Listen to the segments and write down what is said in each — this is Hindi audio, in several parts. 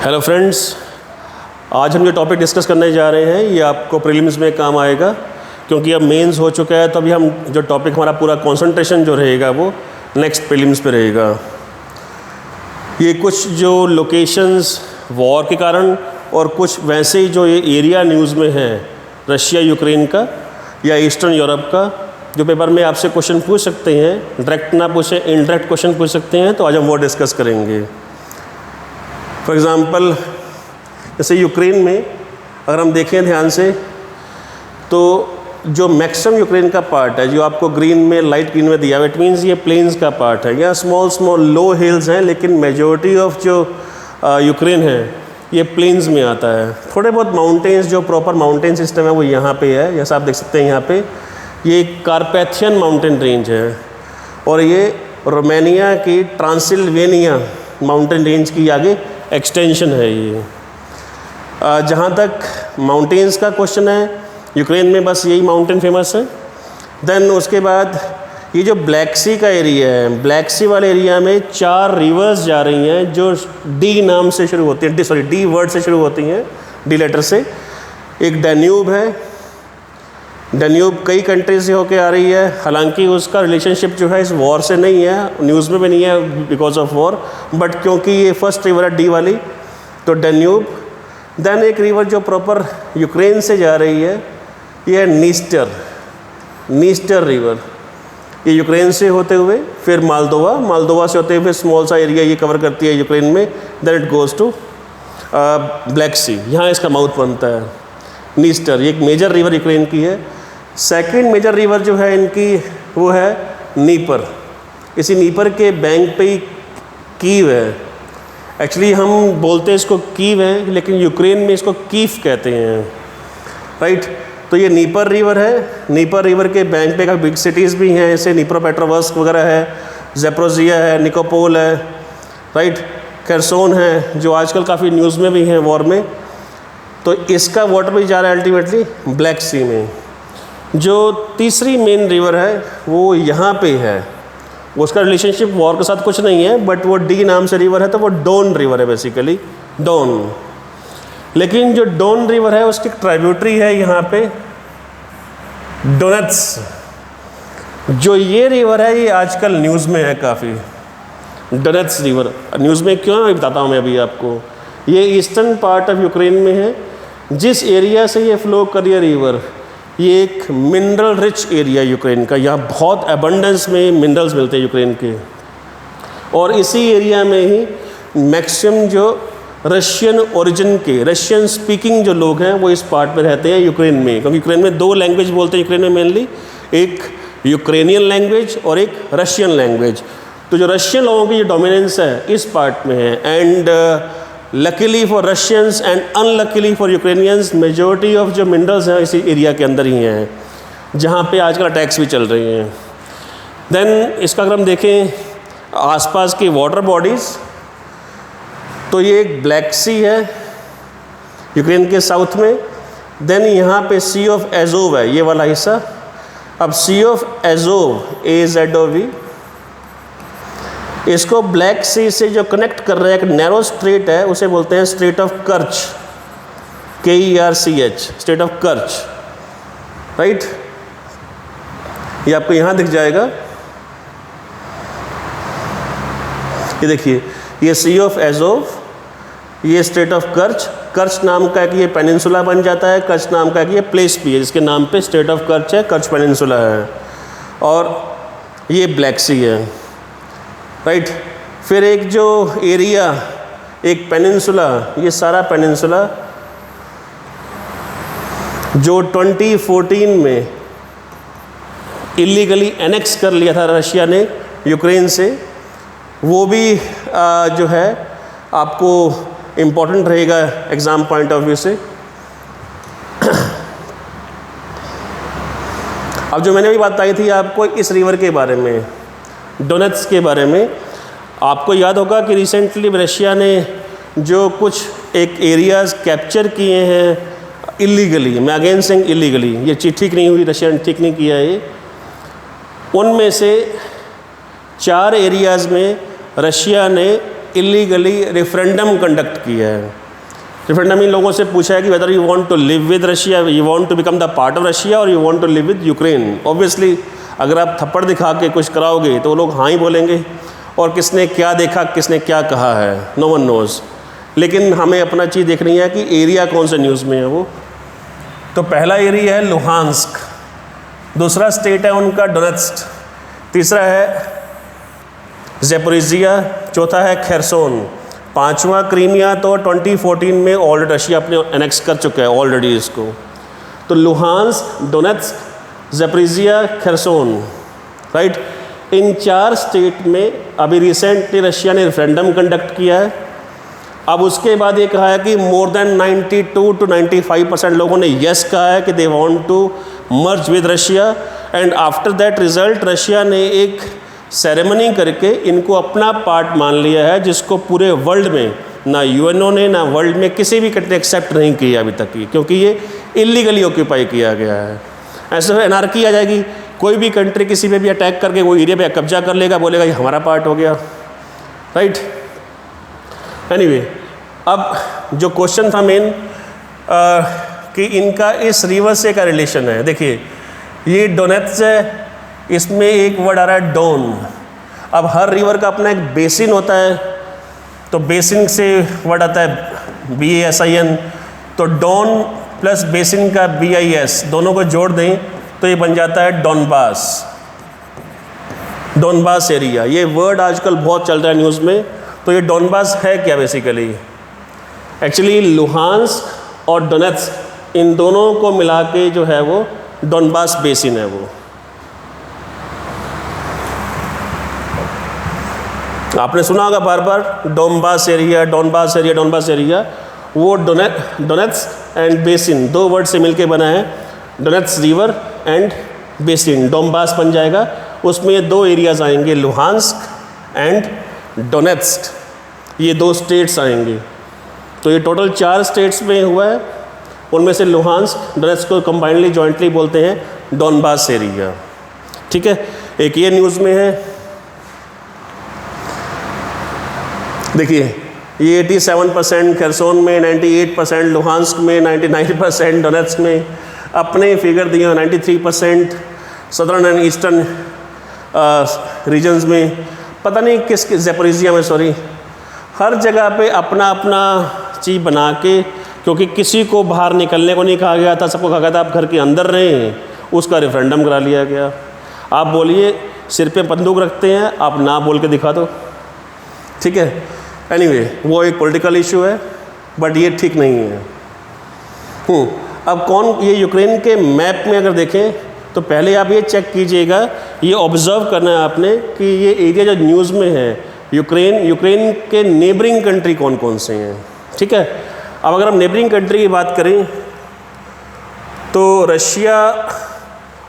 हेलो फ्रेंड्स, आज हम जो टॉपिक डिस्कस करने जा रहे हैं ये आपको प्रीलिम्स में काम आएगा, क्योंकि अब मेंस हो चुका है। तो अभी हम जो टॉपिक हमारा पूरा कंसंट्रेशन जो रहेगा वो नेक्स्ट प्रीलिम्स पे रहेगा। ये कुछ जो लोकेशंस वॉर के कारण और कुछ वैसे ही जो ये एरिया न्यूज़ में है रशिया यूक्रेन का या ईस्टर्न यूरोप का, जो पेपर में आपसे क्वेश्चन पूछ सकते हैं, डायरेक्ट ना पूछे इनडायरेक्ट क्वेश्चन पूछ सकते हैं, तो आज हम वो डिस्कस करेंगे। फॉर एग्ज़ाम्पल जैसे यूक्रेन में अगर हम देखें ध्यान से, तो जो मैक्सिमम यूक्रेन का पार्ट है जो आपको ग्रीन में लाइट ग्रीन में दिया हुआ, इट मीन्स ये प्लेन्स का पार्ट है। यहाँ स्मॉल लो हिल्स हैं, लेकिन मेजॉरिटी ऑफ जो यूक्रेन है ये प्लेन्स में आता है। थोड़े बहुत माउंटेन्स जो प्रॉपर माउंटेन सिस्टम है वो यहाँ पे है, जैसा आप देख सकते हैं। यहाँ पे ये कारपैथियन माउंटेन रेंज है और ये रोमानिया की ट्रांसिल्वेनिया माउंटेन रेंज की आगे एक्सटेंशन है ये। जहाँ तक माउंटेन्स का क्वेश्चन है, यूक्रेन में बस यही माउंटेन फेमस है। देन उसके बाद ये जो ब्लैक सी का एरिया है, ब्लैक सी वाले एरिया में 4 रिवर्स जा रही हैं जो डी नाम से शुरू होती हैं, डी वर्ड से शुरू होती हैं, डी लेटर से। एक डैन्यूब है, डैन्यूब कई कंट्री से होके आ रही है, हालांकि उसका रिलेशनशिप जो है इस वॉर से नहीं है, न्यूज़ में भी नहीं है बिकॉज ऑफ वॉर, बट क्योंकि ये फर्स्ट रिवर है डी वाली, तो डैन्यूब। देन एक रिवर जो प्रॉपर यूक्रेन से जा रही है ये है नीस्टर रिवर। ये यूक्रेन से होते हुए फिर मालदोवा से होते हुए स्मॉल सा एरिया ये कवर करती है यूक्रेन में। Then it goes to Black Sea, यहाँ इसका माउथ बनता है नीस्टर। ये एक मेजर रिवर यूक्रेन की है। सेकंड मेजर रिवर जो है इनकी वो है नीपर। इसी नीपर के बैंक पे ही कीव है। एक्चुअली हम बोलते हैं इसको कीव है, लेकिन यूक्रेन में इसको कीफ कहते हैं, राइट। तो ये नीपर रिवर है। नीपर रिवर के बैंक पे का बिग सिटीज़ भी हैं, जैसे निप्रोपेट्रोवर्स्क वगैरह है, ज़ेपोरिज़िया है, निकोपोल है, राइट, खरसोन है, जो आजकल काफ़ी न्यूज़ में भी हैं वॉर में। तो इसका वाटर भी जा रहा है अल्टीमेटली ब्लैक सी में। जो तीसरी मेन रिवर है वो यहाँ पे है, उसका रिलेशनशिप वॉर के साथ कुछ नहीं है, बट वो डी नाम से रिवर है, तो वो डोन रिवर है बेसिकली, डोन। लेकिन जो डोन रिवर है उसकी ट्राइब्यूटरी है यहाँ पे डोनेट्स। जो ये रिवर है ये आजकल न्यूज़ में है काफ़ी, डोनेट्स रिवर न्यूज़ में क्यों मैं बताता हूँ मैं अभी आपको। ये ईस्टर्न पार्ट ऑफ यूक्रेन में है। जिस एरिया से ये फ्लो कर रही है रिवर, ये एक मिनरल रिच एरिया यूक्रेन का, यहाँ बहुत एबंडेंस में मिनरल्स मिलते हैं यूक्रेन के। और इसी एरिया में ही मैक्सिमम जो रशियन ओरिजिन के, रशियन स्पीकिंग जो लोग हैं वो इस पार्ट में रहते हैं यूक्रेन में, क्योंकि यूक्रेन में 2 लैंग्वेज बोलते हैं यूक्रेन में मेनली, एक यूक्रेनियन लैंग्वेज और एक रशियन लैंग्वेज। तो जो रशियन लोगों की जो डोमिनेंस है इस पार्ट में है। And luckily for Russians and unluckily for Ukrainians, majority of जो मिनरल्स हैं इसी एरिया के अंदर ही हैं, जहाँ पे आजकल अटैक्स भी चल रही हैं। देन इसका अगर हम देखें आसपास की वाटर बॉडीज़, तो ये एक ब्लैक सी है यूक्रेन के साउथ में। देन यहाँ पे सी ऑफ एजोव है, ये वाला हिस्सा। अब सी ऑफ एजोव, AZOV, इसको ब्लैक सी से जो कनेक्ट कर रहा है एक नैरो स्ट्रेट है, उसे बोलते हैं straight of कर्च, KERCH, straight of कर्च, right. ये आपको यहाँ दिख जाएगा, ये देखिए, ये सी ऑफ एजोव, ये स्ट्रेट ऑफ कर्च। कर्च नाम का कि ये पेनिनसुला बन जाता है, कर्च नाम का कि ये प्लेस भी है जिसके नाम पे स्ट्रेट ऑफ कर्च है, कर्च पेनिनसुला है। और ये ब्लैक सी है, राइट। फिर एक जो एरिया, एक पेनिनसुला, ये सारा पेनिनसुला जो 2014 में इलीगली एनेक्स कर लिया था रशिया ने यूक्रेन से, वो भी जो है आपको इम्पोर्टेंट रहेगा एग्ज़ाम पॉइंट ऑफ व्यू से। अब जो मैंने भी बात बताई थी आपको इस रिवर के बारे में, डोनेट्स के बारे में, आपको याद होगा कि रिसेंटली रशिया ने जो कुछ एक एरियाज़ कैप्चर किए हैं इलीगली, मैं अगेन सेइंग इलीगली, ये चीज़ ठीक नहीं हुई, रशिया ने ठीक नहीं किया है। उनमें से 4 एरियाज़ में रशिया ने इलीगली रेफरेंडम कंडक्ट किया है। रेफरेंडम इन लोगों से पूछा है कि whether you want to live with Russia, you want to become the part of Russia और you want to live with Ukraine. Obviously अगर आप थप्पड़ दिखा के कुछ कराओगे तो वो लोग हाँ ही बोलेंगे, और किसने क्या देखा, किसने क्या कहा है, नो वन नोज़। लेकिन हमें अपना चीज़ देखनी है कि एरिया कौन से न्यूज़ में है वो। तो पहला एरिया है लुहांस्क, दूसरा स्टेट है उनका डोनेट्स्क, तीसरा है ज़ैपोरिज़िया, चौथा है खेरसोन, पांचवा क्रीमिया। तो 2014 में ऑलरेडी रशिया अपने एनेक्स कर चुका है ऑलरेडी इसको। तो Luhansk, Donetsk, Zaporizhzhia, Kherson, right, इन 4 स्टेट में अभी रिसेंटली रशिया ने रेफरेंडम कंडक्ट किया है। अब उसके बाद ये कहा है कि मोर देन 92 to 95% लोगों ने यस कहा है कि they want to merge with Russia. And after that result Russia ने एक सेरेमनी करके इनको अपना पार्ट मान लिया है, जिसको पूरे वर्ल्ड में ना यूएनओ ने ना वर्ल्ड में किसी भी कंट्री एक्सेप्ट नहीं किया अभी तक की, क्योंकि ये इलीगली ऑक्यूपाई किया गया है। ऐसे में एनार्की आ जाएगी, कोई भी कंट्री किसी पे भी अटैक करके वो एरिया पे कब्जा कर लेगा, बोलेगा ये हमारा पार्ट हो गया, राइट। एनीवे, अब जो क्वेश्चन था मेन कि इनका इस रिवर से क्या रिलेशन है। देखिए ये डोनेट्स है, इसमें एक वर्ड आ रहा है डोन। अब हर रिवर का अपना एक बेसिन होता है, तो बेसिन से वर्ड आता है BASIN, तो डोन प्लस बेसिन का BIS दोनों को जोड़ दें तो ये बन जाता है डोनबास, डोनबास एरिया। ये वर्ड आजकल बहुत चल रहा है न्यूज़ में। तो ये डोनबास है क्या बेसिकली? एक्चुअली लुहांस्क और डोनेट्स्क इन दोनों को मिला के जो है वो डोनबास बेसिन है वो। आपने सुना होगा बार बार Donbas area, Donbas area, Donbas area. वो डोनेट्स्क एंड बेसिन 2 वर्ड से मिलके बना है, Donetsk river and basin, Donbas बन जाएगा। उसमें ये 2 एरियाज आएंगे, लुहांस्क एंड डोनेट्स्क, ये 2 स्टेट्स आएंगे। तो ये टोटल 4 स्टेट्स में हुआ है, उनमें से लुहांस्क, डोनेट्स्क को कंबाइनली जॉइंटली बोलते हैं डोनबास एरिया, ठीक है। एक ये न्यूज़ में है। देखिए ये 87% खेरसोन में, 98% लुहांस्क में, 99% डोनेट्स्क में। अपने फिगर दिए हैं 93% सदर्न एंड ईस्टर्न रीजन्स में, पता नहीं किस ज़ैपोरिज़िया में, सॉरी। हर जगह पे अपना अपना चीज़ बना के, क्योंकि किसी को बाहर निकलने को नहीं कहा गया था, सबको कहा गया था आप घर के अंदर रहें, उसका रेफरेंडम करा लिया गया। आप बोलिए सिर पे बंदूक रखते हैं, आप ना बोल के दिखा दो, ठीक है। एनीवे, वो एक पॉलिटिकल इशू है, बट ये ठीक नहीं है। अब कौन, ये यूक्रेन के मैप में अगर देखें तो पहले आप ये चेक कीजिएगा, ये ऑब्ज़र्व करना है आपने कि ये एरिया जो न्यूज़ में है यूक्रेन के नेबरिंग कंट्री कौन कौन से हैं, ठीक है। अब अगर हम नेबरिंग कंट्री की बात करें तो रशिया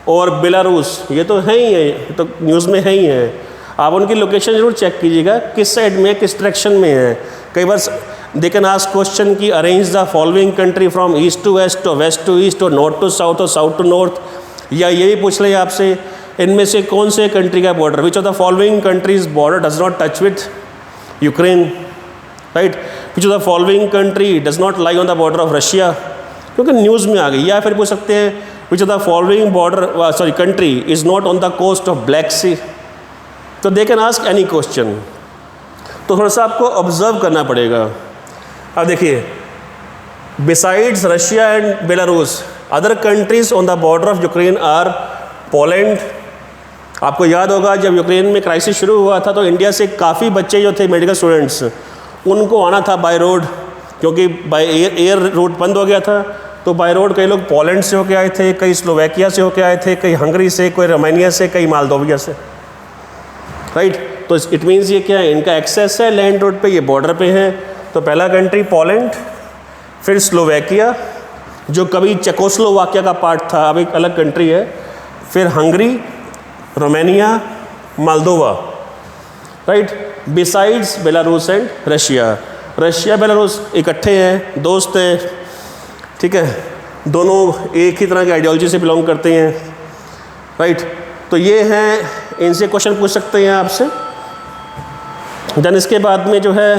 और बेलारूस ये तो है ही है, तो न्यूज़ में है ही है। आप उनकी लोकेशन जरूर चेक कीजिएगा, किस साइड में, किस डायरेक्शन में है। कई बार दे कैन आस्क क्वेश्चन कि arrange the following country from east to west और वेस्ट टू ईस्ट और नॉर्थ टू साउथ और साउथ टू नॉर्थ, या ये भी पूछ लें आपसे इनमें से कौन से कंट्री का border, which of the following countries border does not touch with Ukraine, right, which of the following country does not lie on the border of Russia, क्योंकि न्यूज़ में आ गई। या फिर पूछ सकते हैं which of the following border sorry country is not on the coast of Black Sea. तो they can ask any question, तो थोड़ा सा आपको ऑब्जर्व करना पड़ेगा। अब देखिए, besides Russia and Belarus other countries on the border of Ukraine are Poland. आपको याद होगा जब यूक्रेन में क्राइसिस शुरू हुआ था तो इंडिया से काफ़ी बच्चे जो थे मेडिकल स्टूडेंट्स, उनको आना था बाय रोड, क्योंकि बाय एयर रूट बंद हो गया था। तो बाय रोड कई लोग पोलैंड से होके आए थे, कई स्लोवाकिया से होके आए थे, कई हंगरी से, कोई रोमानिया से, कई मालदोविया से, राइट। तो इट मीन्स ये क्या है, इनका एक्सेस है लैंड रोड पे, ये बॉर्डर पे है। तो पहला कंट्री पोलैंड, फिर स्लोवाकिया जो कभी चेकोस्लोवाकिया का पार्ट था, अब एक अलग कंट्री है, फिर Hungary, Romania, Moldova, right, besides Belarus and Russia. Russia Belarus इकट्ठे हैं, दोस्त हैं, ठीक है, दोनों एक ही तरह की आइडियोलॉजी से बिलोंग करते हैं, राइट। तो ये हैं, इनसे क्वेश्चन पूछ सकते हैं आपसे देन इसके बाद में जो है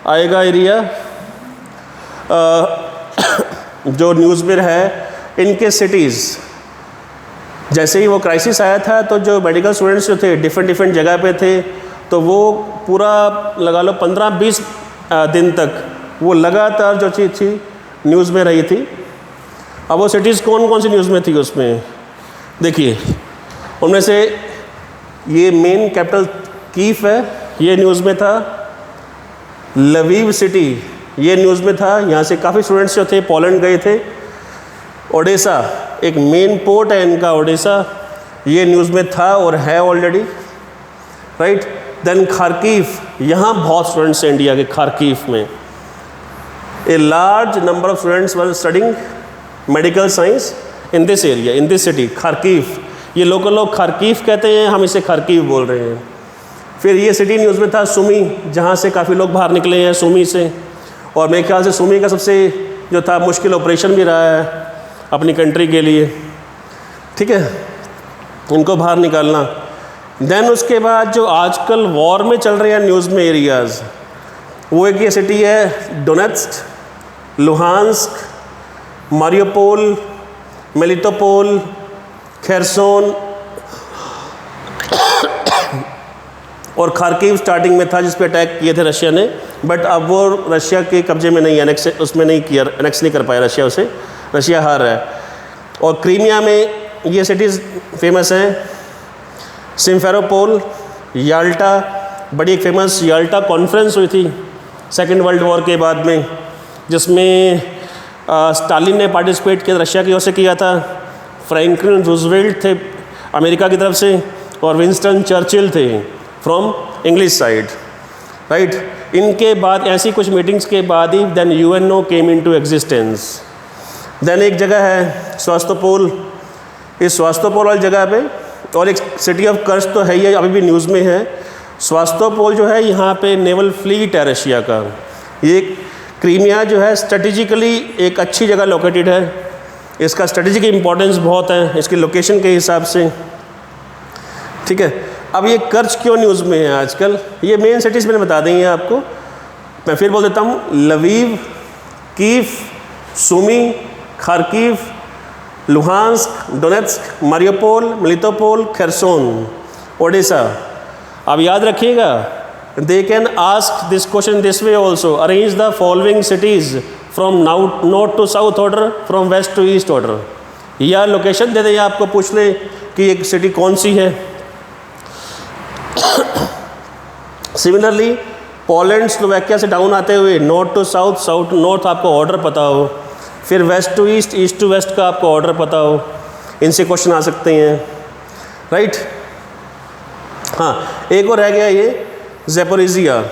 आएगा एरिया जो न्यूज़ में है इनके सिटीज़। जैसे ही वो क्राइसिस आया था तो जो मेडिकल स्टूडेंट्स जो थे डिफरेंट जगह पे थे, तो वो पूरा लगा लो 15-20 दिन तक वो लगातार जो चीज़ थी न्यूज़ में रही थी। अब वो सिटीज़ कौन कौन सी न्यूज़ में थी उसमें देखिए, उनमें से ये मेन कैपिटल कीफ है, ये न्यूज़ में था। लवीव सिटी ये न्यूज़ में था, यहाँ से काफ़ी स्टूडेंट्स जो थे पोलैंड गए थे। ओडेसा एक मेन पोर्ट है इनका, ओडेसा, ये न्यूज़ में था और है ऑलरेडी, राइट। देन खार्किव, यहाँ बहुत स्टूडेंट्स हैं इंडिया के खार्किव में। A large number of students were studying medical science in this area, in this city Kharkiv. ये लोकल लोग खार्किव कहते हैं, हम इसे खार्किव बोल रहे हैं। फिर ये सिटी न्यूज़ में था सुमी, जहाँ से काफ़ी लोग बाहर निकले हैं सुमी से, और मेरे ख्याल से सुमी का सबसे जो था मुश्किल ऑपरेशन भी रहा है अपनी कंट्री के लिए, ठीक है, इनको बाहर निकालना। देन उसके बाद जो आजकल वॉर में चल रहे हैं न्यूज़ में एरियाज़, वो एक ये सिटी है Donetsk, Luhansk, Mariupol, Melitopol, Kherson और खार्किव स्टार्टिंग में था जिस पे अटैक किए थे रशिया ने, बट अब वो रशिया के कब्जे में नहीं, एनेक्स उसमें नहीं किया, एनेक्स नहीं कर पाया रशिया उसे, रशिया हार रहा है। और क्रीमिया में ये सिटीज़ फेमस हैं, सिम्फेरोपोल, याल्टा, बड़ी एक फेमस याल्टा कॉन्फ्रेंस हुई थी सेकेंड वर्ल्ड वॉर के बाद में, जिसमें स्टालिन ने पार्टिसिपेट किया, रशिया की ओर से किया था। फ्रैंकलिन रूजवेल्ट थे अमेरिका की तरफ से, और विंस्टन चर्चिल थे फ्रॉम इंग्लिश साइड, राइट। इनके बाद ऐसी कुछ मीटिंग्स के बाद ही then UNO came into existence. Then एक जगह है स्वास्तोपोल, इस स्वास्तोपोल वाली जगह पे, और एक सिटी ऑफ कर्स्क तो है ही, अभी भी न्यूज़ में है। स्वास्तोपोल जो है यहाँ पे नेवल फ्लीट है रशिया का। ये क्रीमिया जो है स्ट्रेटेजिकली एक अच्छी जगह लोकेटेड है, इसका स्ट्रेटेजिक इम्पोर्टेंस बहुत है इसकी लोकेशन के हिसाब से, ठीक है। अब ये कर्च क्यों न्यूज़ में है आजकल, ये मेन सिटीज़ मैंने बता दी हैं आपको, मैं फिर बोल देता हूँ। Lviv, Kyiv, Sumy, Kharkiv, Luhansk, Donetsk, Mariupol, Melitopol, Kherson, Odesa. अब याद रखिएगा, they can ask this question this way also, arrange the following cities from north to south order, from west to east order, या लोकेशन दे दें या आपको पूछ ले कि एक सिटी कौन सी है। सिमिलरली पोलैंड स्लोवाकिया से डाउन आते हुए north to south, south to north आपको ऑर्डर पता हो, फिर west to east, east to west का आपको ऑर्डर पता हो, इनसे क्वेश्चन आ सकते हैं, राइट। हाँ, एक और रह गया ये Zaporizhzhia,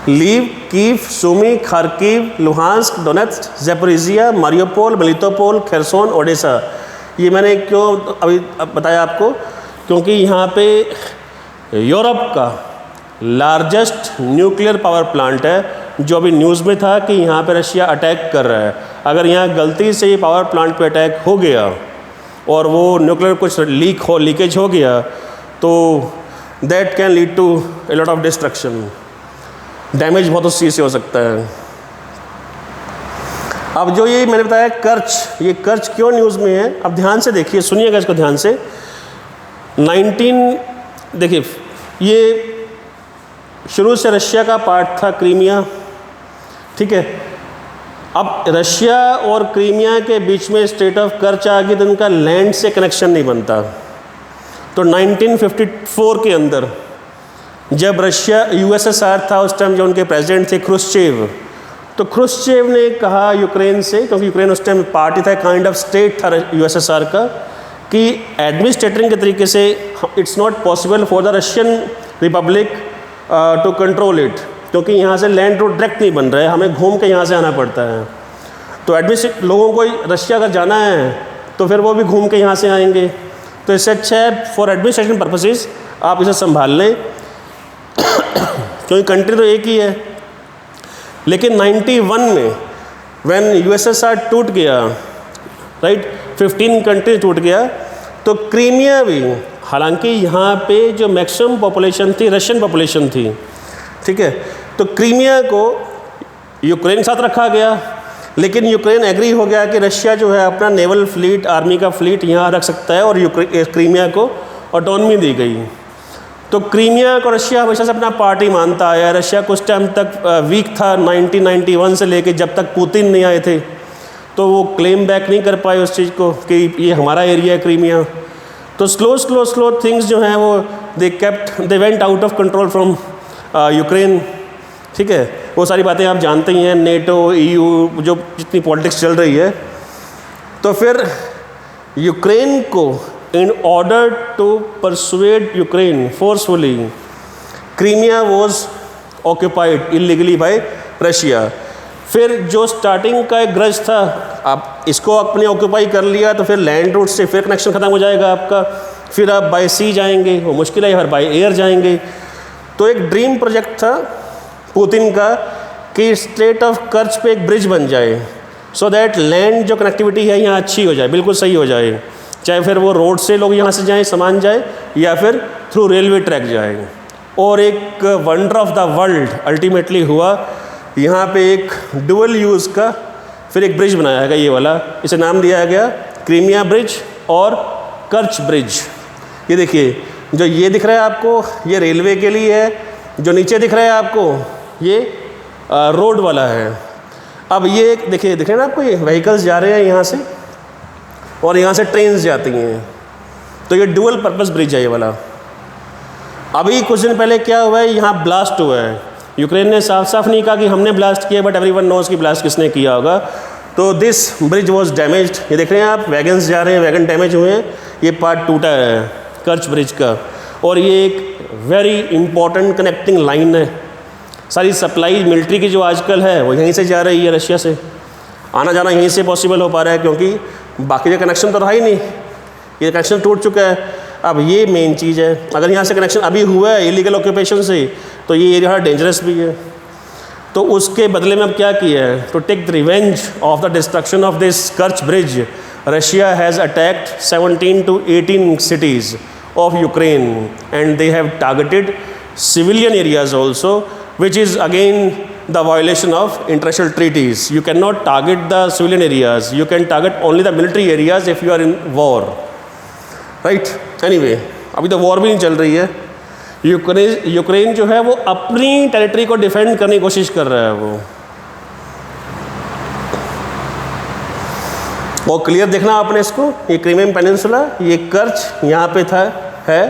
Lviv, Kyiv, Sumy, Kharkiv, Luhansk, Donetsk, Zaporizhzhia, Mariupol, Melitopol, Kherson, Odesa. ये मैंने क्यों अभी बताया आपको, क्योंकि यहाँ पे यूरोप का लार्जेस्ट न्यूक्लियर पावर प्लांट है, जो अभी न्यूज़ में था कि यहाँ पे रशिया अटैक कर रहा है। अगर यहाँ गलती से ये पावर प्लांट पे अटैक हो गया और वो न्यूक्लियर कुछ लीकेज हो गया, तो that can lead to a lot of destruction, damage बहुत उस चीज़ से हो सकता है। अब जो ये मैंने बताया कर्च, ये कर्च क्यों न्यूज़ में है, अब ध्यान से देखिए, सुनिएगा इसको ध्यान से। देखिए, ये शुरू से रशिया का पार्ट था क्रीमिया, ठीक है। अब रशिया और क्रीमिया के बीच में स्टेट ऑफ कर्च आ गई, तो उनका लैंड से कनेक्शन नहीं बनता। तो 1954 के अंदर जब रशिया यूएसएसआर था, उस टाइम जो उनके प्रेसिडेंट थे क्रुश्चेव, तो क्रुश्चेव ने कहा यूक्रेन से, क्योंकि यूक्रेन उस टाइम पार्टी था, काइंड ऑफ स्टेट था यूएसएसआर का, कि एडमिनिस्ट्रेटिंग के तरीके से it's not possible for the Russian republic to control it, क्योंकि यहाँ से लैंड रोड डायरेक्ट नहीं बन रहा है, हमें घूम के यहाँ से आना पड़ता है। तो लोगों को रशिया अगर जाना है तो फिर वो भी घूम के यहाँ से आएंगे, तो इससे अच्छा है फॉर एडमिनिस्ट्रेशन पर्पसेस आप इसे संभाल लें, क्योंकि कंट्री तो एक ही है। लेकिन 91 में व्हेन यूएसएसआर टूट गया, राइट, 15 कंट्री टूट गया, तो क्रीमिया भी हालांकि यहाँ पे जो मैक्सिमम पॉपुलेशन थी रशियन पॉपुलेशन थी, ठीक है। तो क्रीमिया को यूक्रेन के साथ रखा गया, लेकिन यूक्रेन एग्री हो गया कि रशिया जो है अपना नेवल फ्लीट, आर्मी का फ्लीट यहाँ रख सकता है, और क्रीमिया को ऑटोनमी दी गई। तो क्रीमिया को रशिया हमेशा से अपना पार्टी मानता आया। रशिया कुछ टाइम तक वीक था, 1991 से लेके जब तक पुतिन नहीं आए थे, तो वो क्लेम बैक नहीं कर पाए उस चीज़ को कि ये हमारा एरिया है क्रीमिया। तो स्लो थिंग्स जो हैं वो they went out of control from Ukraine, ठीक है। वो सारी बातें आप जानते ही हैं, नेटो, EU, जो जितनी पॉलिटिक्स चल रही है। तो फिर यूक्रेन को, in order to persuade Ukraine forcefully, Crimea was occupied illegally by Russia. फिर जो स्टार्टिंग का एक ग्रज था, आप इसको अपने ऑक्यूपाई कर लिया तो फिर लैंड रूट से फिर कनेक्शन ख़त्म हो जाएगा आपका, फिर आप बाय सी जाएंगे, वो मुश्किल है, फिर बाय एयर जाएंगे। तो एक ड्रीम प्रोजेक्ट था पुतिन का कि स्ट्रेट ऑफ कर्च पे एक ब्रिज बन जाए, सो दैट लैंड जो कनेक्टिविटी है यहाँ अच्छी हो जाए, बिल्कुल सही हो जाए, चाहे फिर वो रोड से लोग यहाँ से जाएं, सामान जाए, या फिर थ्रू रेलवे ट्रैक जाए। और एक wonder of the world ultimately हुआ, यहाँ पे एक डुअल यूज़ का फिर एक ब्रिज बनाया गया, ये वाला, इसे नाम दिया गया क्रीमिया ब्रिज और कर्च ब्रिज। ये देखिए, जो ये दिख रहा है आपको, ये रेलवे के लिए है, जो नीचे दिख रहा है आपको ये रोड वाला है। अब ये एक देखिए, दिख रहे हैं ना आपको, ये व्हीकल्स जा रहे हैं यहाँ से और यहाँ से ट्रेन्स जाती हैं, तो ये डुअल पर्पस ब्रिज है ये वाला। अभी कुछ दिन पहले क्या हुआ है, यहाँ ब्लास्ट हुआ है। यूक्रेन ने साफ साफ नहीं कहा कि हमने ब्लास्ट किया, बट एवरीवन नोज कि ब्लास्ट किसने किया होगा। तो दिस ब्रिज वॉज डैमेज्ड, ये देख रहे हैं आप, वैगन्स जा रहे हैं, वैगन डैमेज हुए हैं, ये पार्ट टूटा है कर्च ब्रिज का। और ये एक वेरी इंपॉर्टेंट कनेक्टिंग लाइन है, सारी सप्लाई मिलिट्री की जो आजकल है वो यहीं से जा रही है, रशिया से आना जाना यहीं से पॉसिबल हो पा रहा है, क्योंकि बाकी का कनेक्शन तो रहा ही नहीं, ये कनेक्शन टूट चुका है। अब ये मेन चीज़ है, अगर यहाँ से कनेक्शन अभी हुआ है इलीगल ऑक्यूपेशन से, तो ये एरिया डेंजरस भी है। तो उसके बदले में अब क्या किया है, to take the revenge of the destruction of this Kerch bridge, Russia has attacked 17 to 18 cities of Ukraine, and they have targeted civilian areas also, which is again the violation of international treaties. You cannot target the civilian areas, you can target only the military areas if you are in war, right? Anyway, अभी तो वॉर भी नहीं चल रही है। यूक्रेन जो है वो अपनी टेरिटरी को डिफेंड करने की कोशिश कर रहा है वो। और क्लियर देखना आपने इसको, ये क्रीमियन पेनिनसुला, ये कर्च यहाँ पे था, है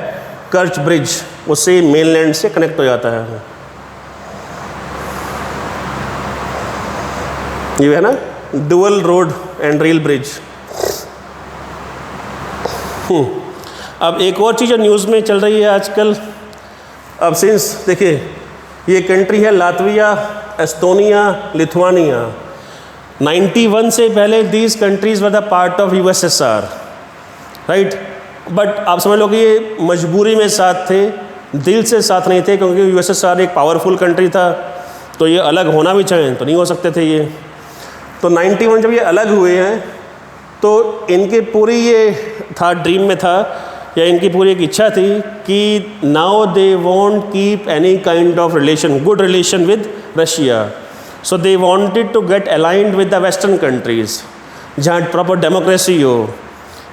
कर्च ब्रिज, उससे मेनलैंड से कनेक्ट हो जाता है। ये है ना dual road and rail bridge. अब एक और चीज़ जो न्यूज़ में चल रही है आजकल, अब सिंस देखिए ये कंट्री है लातविया, एस्टोनिया, लिथुआनिया। 91 से पहले these countries were the part of USSR, right. But आप समझ लो कि ये मजबूरी में साथ थे, दिल से साथ नहीं थे, क्योंकि USSR एक पावरफुल कंट्री था, तो ये अलग होना भी चाहें तो नहीं हो सकते थे ये। तो 91 जब ये अलग हुए हैं, तो इनके पूरी ये था, ड्रीम में था, या इनकी पूरी एक इच्छा थी कि now they want keep any kind of relation, good relation with Russia. So they wanted to get aligned with the western countries, जहाँ प्रॉपर डेमोक्रेसी हो,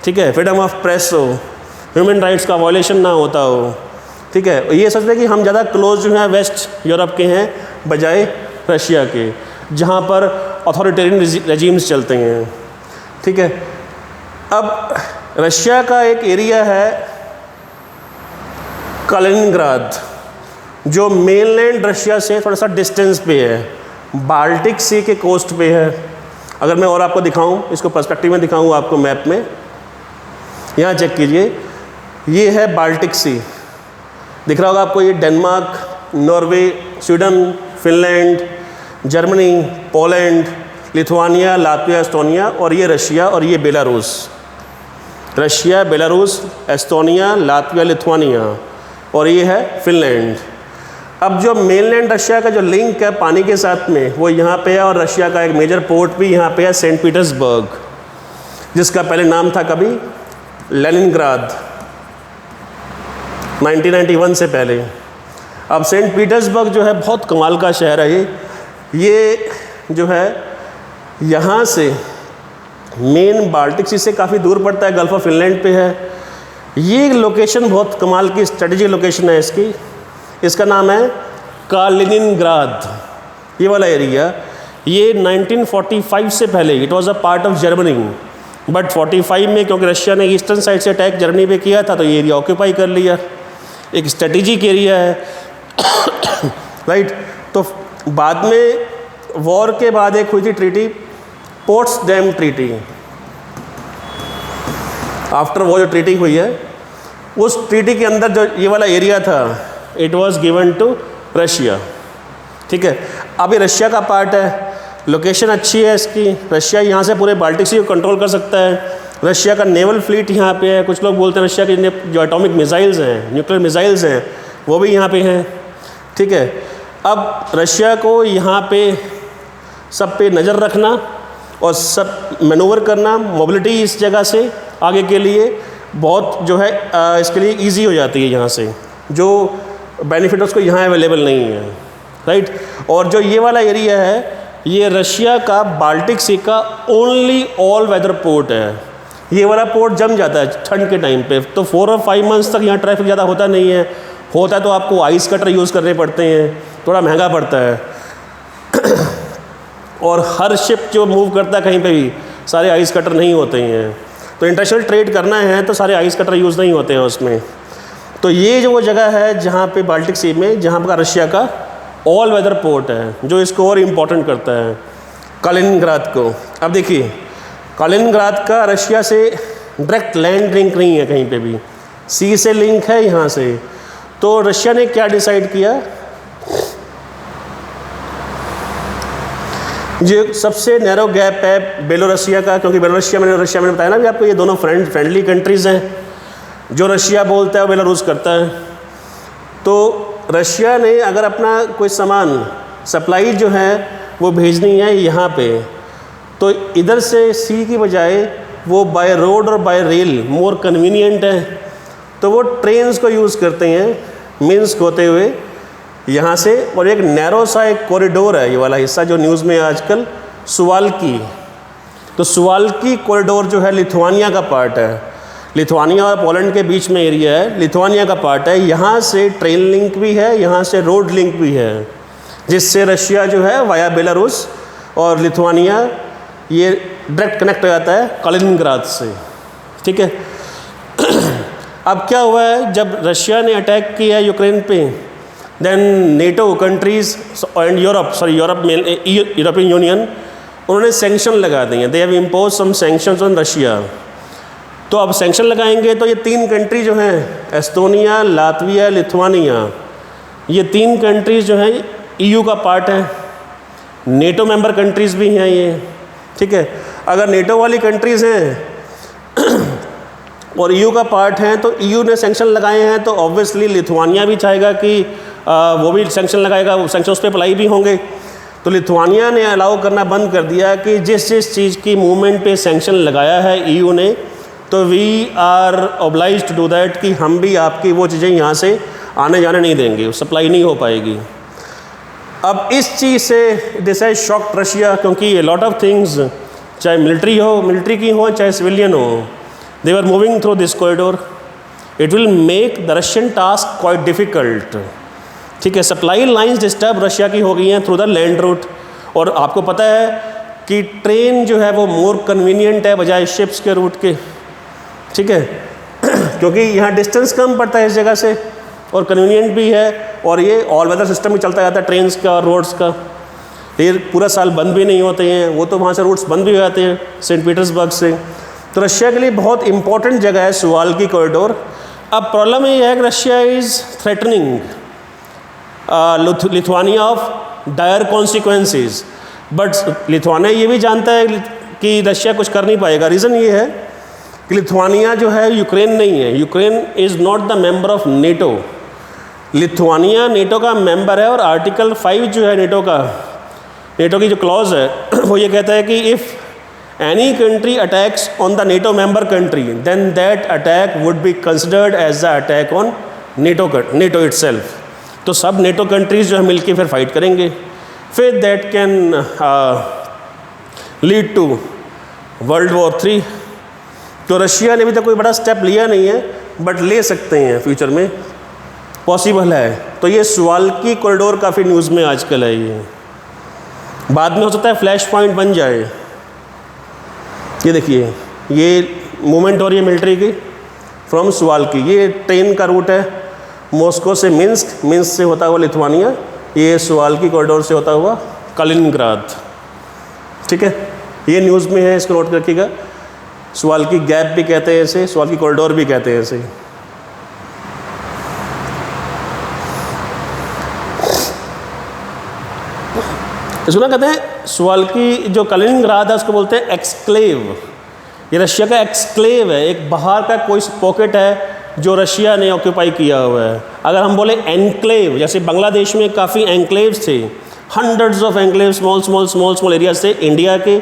ठीक है, फ्रीडम ऑफ प्रेस हो, ह्यूमन राइट्स का वायलेशन ना होता हो, ठीक है। ये सोचते कि हम ज़्यादा क्लोज जो है वेस्ट यूरोप के हैं बजाय रशिया के, जहाँ पर अथॉरिटेरियन रेजिम्स चलते हैं, ठीक है। अब रशिया का एक एरिया है कलिनिंग्राद, जो मेनलैंड रशिया से थोड़ा सा डिस्टेंस पे है, बाल्टिक सी के कोस्ट पे है। अगर मैं और आपको दिखाऊं, इसको पर्सपेक्टिव में दिखाऊं आपको मैप में, यहाँ चेक कीजिए, ये है बाल्टिक सी, दिख रहा होगा आपको, ये Denmark, Norway, Sweden, Finland, Germany, Poland, Lithuania, Latvia, Estonia, और ये रशिया, और ये Belarus. Russia, Belarus, Estonia, Latvia, Lithuania, और ये है फिनलैंड। अब जो मेनलैंड रशिया का जो लिंक है पानी के साथ में, वो यहाँ पे है, और रशिया का एक मेजर पोर्ट भी यहाँ पे है, सेंट पीटर्सबर्ग, जिसका पहले नाम था कभी लेनिनग्राद। 1991 से पहले। अब सेंट पीटर्सबर्ग जो है बहुत कमाल का शहर है ये जो है यहाँ से मेन बाल्टिक सी से काफ़ी दूर पड़ता है, गल्फ ऑफ फिनलैंड पे है। ये लोकेशन बहुत कमाल की स्ट्रेटेजिक लोकेशन है इसकी। इसका नाम है कालिनिनग्राद। ये वाला एरिया ये 1945 से पहले it was a part of Germany, but 45 में क्योंकि रशिया ने ईस्टर्न साइड से अटैक जर्मनी पे किया था तो ये एरिया ऑक्यूपाई कर लिया। एक स्ट्रेटेजिक एरिया है राइट। तो बाद में वॉर के बाद एक हुई थी ट्रीटी, पोट्सडैम ट्रीटी। आफ्टर वो जो ट्रीटी हुई है उस ट्रीटी के अंदर जो ये वाला एरिया था it was given to Russia. ठीक है, अब ये रशिया का पार्ट है, लोकेशन अच्छी है इसकी। रशिया यहाँ से पूरे बाल्टिक सी को कंट्रोल कर सकता है। रशिया का नेवल फ्लीट यहाँ पे है। कुछ लोग बोलते हैं रशिया के जो एटॉमिक मिसाइल्स हैं, न्यूक्लियर मिसाइल्स हैं, वो भी यहाँ पे हैं। ठीक है, अब रशिया को यहाँ पे सब पे नज़र रखना और सब मैनूवर करना, मोबिलिटी इस जगह से आगे के लिए बहुत जो है इसके लिए इजी हो जाती है। यहाँ से जो बेनिफिट उसको यहाँ अवेलेबल नहीं है राइट। और जो ये वाला एरिया है ये रशिया का बाल्टिक सी का ओनली ऑल वेदर पोर्ट है। ये वाला पोर्ट जम जाता है ठंड के टाइम पे, तो 4 और 5 मंथ्स तक यहाँ ट्रैफिक ज़्यादा होता नहीं है। होता है तो आपको आइस कटर यूज़ करने पड़ते हैं, थोड़ा महंगा पड़ता है और हर शिप जो मूव करता है कहीं पे भी सारे आइस कटर नहीं होते हैं। तो इंटरनेशनल ट्रेड करना है तो सारे आइस कटर यूज़ नहीं होते हैं उसमें। तो ये जो वो जगह है जहाँ पे बाल्टिक सी में जहाँ का रशिया का ऑल वेदर पोर्ट है जो इसको और इम्पोर्टेंट करता है कालिनिनग्राद को। अब देखिए कालिनिनग्राद का रशिया से डायरेक्ट लैंड लिंक नहीं है कहीं पे भी, सी से लिंक है यहाँ से। तो रशिया ने क्या डिसाइड किया, जो सबसे नैरो गैप है बेलोरसिया का, क्योंकि बेलोरसिया मैंने बताया ना भी आपको, ये दोनों फ्रेंडली कंट्रीज़ हैं। जो रशिया बोलता है वो बेलारूस करता है। तो रशिया ने अगर अपना कोई सामान सप्लाई जो है वो भेजनी है यहाँ पे, तो इधर से सी की बजाय वो बाय रोड और बाय रेल मोर कन्वीनियंट है। तो वो ट्रेन्स को यूज़ करते हैं मिन्स्क होते हुए यहाँ से। और एक नैरो सा एक कॉरिडोर है ये वाला हिस्सा जो न्यूज़ में आजकल, सुवाल्की। तो सुवाल्की कॉरिडोर जो है लिथुआनिया का पार्ट है। लिथुआनिया और पोलैंड के बीच में एरिया है, लिथुआनिया का पार्ट है। यहाँ से ट्रेन लिंक भी है, यहाँ से रोड लिंक भी है, जिससे रशिया जो है वाया बेलारूस और लिथुआनिया ये डायरेक्ट कनेक्ट हो जाता है कालिनिनग्राद से। ठीक है, अब क्या हुआ है जब रशिया ने अटैक किया यूक्रेन पे, then NATO countries and European Union उन्होंने सैंक्शन लगा दिए। They have impose some sanctions on Russia. तो अब सैंक्शन लगाएंगे तो ये 3 कंट्री जो हैं एस्टोनिया, लातविया, लिथुआनिया, ये 3 कंट्रीज़ जो हैं ईयू का पार्ट है, नेटो मेंबर कंट्रीज़ भी हैं ये। ठीक है, अगर नेटो वाली कंट्रीज़ हैं और ईयू का पार्ट हैं तो ईयू ने सैंक्शन लगाए हैं, तो ऑब्वियसली लिथुआनिया भी चाहेगा कि वो भी सैंक्शन लगाएगा, वो सैंक्शन उस पर अप्लाई भी होंगे। तो लिथुआनिया ने अलाउ करना बंद कर दिया कि जिस चीज़ की मूवमेंट पे सैंक्शन लगाया है ईयू ने, तो we are oblige to do that कि हम भी आपकी वो चीज़ें यहाँ से आने जाने नहीं देंगे, सप्लाई नहीं हो पाएगी। अब इस चीज़ से दिस हैज शॉक्ड रशिया, क्योंकि ये लॉट ऑफ थिंग्स चाहे मिलिट्री की हो चाहे सिविलियन हो, they are moving through this corridor. It will make the Russian task quite difficult. ठीक है, सप्लाई लाइंस डिस्टर्ब रशिया की हो गई हैं थ्रू द लैंड रूट। और आपको पता है कि ट्रेन जो है वो मोर कन्वीनियंट है बजाय शिप्स के रूट के। ठीक है, क्योंकि यहाँ डिस्टेंस कम पड़ता है इस जगह से और कन्वीनियंट भी है, और ये ऑल वेदर सिस्टम भी चलता जाता है ट्रेन्स का और रोड्स का। ये पूरा साल बंद भी नहीं होते हैं, वो तो वहाँ से रूट्स बंद भी हो जाते हैं सेंट पीटर्सबर्ग से। तो रशिया के लिए बहुत इंपॉर्टेंट जगह है सुवाल्की कॉरिडोर। अब प्रॉब्लम ये है कि Russia is threatening Lithuania of dire consequences, but Lithuania ये भी जानता है कि रशिया कुछ कर नहीं पाएगा। रीज़न ये है कि लिथुआनिया जो है यूक्रेन नहीं है, Ukraine is not the member of NATO. Lithuania NATO का मेंबर है और आर्टिकल 5 जो है नेटो की जो क्लॉज है वो ये कहता है कि if any country attacks on the NATO member country then that attack would be considered as the attack on NATO itself. तो सब नेटो कंट्रीज़ जो है मिलके फिर फाइट करेंगे, फिर that can lead to world war 3। तो रशिया ने अभी तक कोई बड़ा स्टेप लिया नहीं है, बट ले सकते हैं फ्यूचर में, पॉसिबल है। तो ये सुवाल्की कॉरिडोर काफ़ी न्यूज़ में आजकल है, ये बाद में हो सकता है फ्लैश पॉइंट बन जाए। ये देखिए, ये मूवमेंट हो रही है मिलिट्री की फ्रॉम सुवाल्की। ये ट्रेन का रूट है मॉस्को से मिन्स्क, मिन्स्क से होता हुआ लिथुआनिया, ये सुवाल्की कॉरिडोर से होता हुआ कलिनिंग्राद। ठीक है, ये न्यूज़ में है, इसको नोट रखिएगा। सुवाल्की गैप भी कहते हैं इसे, सुवाल्की कॉरिडोर भी कहते हैं इसे। इसको ना कहते हैं सुवाल्की, जो कलिनिंग्राद है उसको बोलते हैं एक्सक्लेव। ये रशिया का एक्सक्लेव है, एक बाहर का कोई पॉकेट है जो रशिया ने ऑक्यूपाई किया हुआ है। अगर हम बोले एनक्लेव, जैसे बांग्लादेश में काफ़ी एनक्लेव्स थे, hundreds of enclave, small areas थे इंडिया के।